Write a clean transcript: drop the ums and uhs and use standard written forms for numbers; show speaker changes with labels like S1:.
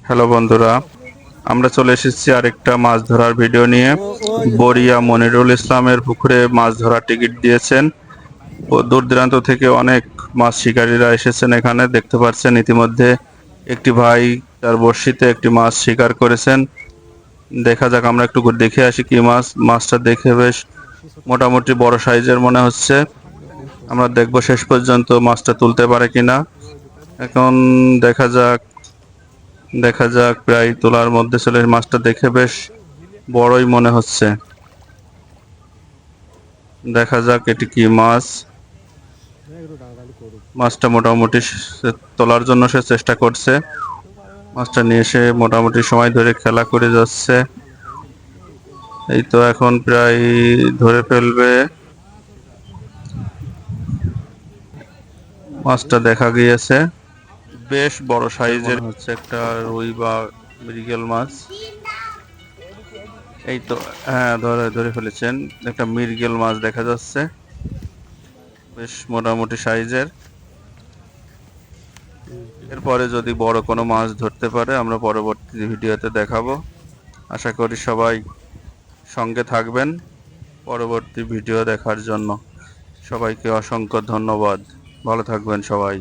S1: Hello বন্ধুরা, আমরা চলে এসেছি আরেকটা মাছ ধরার ভিডিও নিয়ে। বরিয়া মনিরুল ইসলামের পুকুরে মাছ ধরার টিকিট দিয়েছেন। দূর দূরান্ত থেকে অনেক মাছ শিকারীরা এসেছেন। এখানে দেখতে পাচ্ছেন ইতিমধ্যে একটি ভাই তার বড়শিতে একটি মাছ শিকার করেছেন। দেখা যাক, আমরা একটু দেখে আসি কি মাছ। মাছটা দেখে বেশ মোটামুটি বড় সাইজের মনে হচ্ছে। আমরা দেখব শেষ পর্যন্ত মাছটা তুলতে পারে কিনা। এখন দেখা যাক দেখা যাক প্রায় তোলার মধ্যে চলে। মাছটা দেখে বেশ বড়ই মনে হচ্ছে। দেখা যাক এটি কি মাছ। মাছটা মোটামুটি তোলার জন্য সে চেষ্টা করছে। মাছটা নিয়ে এসে মোটামুটি সময় ধরে খেলা করে যাচ্ছে। এই তো এখন প্রায় ধরে ফেলবে। মাছটা দেখা গিয়েছে, বেশ বড় সাইজের হচ্ছে, একটা রুই বা মৃগেল মাছ। এই তো, হ্যাঁ, ধরে ধরে ফেলেছেন। একটা মৃগেল মাছ দেখা যাচ্ছে, বেশ মোটামুটি সাইজের। এরপরে যদি বড় কোনো মাছ ধরতে পারে আমরা পরবর্তী ভিডিওতে দেখাবো। আশা করি সবাই সঙ্গে থাকবেন পরবর্তী ভিডিও দেখার জন্য। সবাইকে অসংখ্য ধন্যবাদ। ভালো থাকবেন সবাই।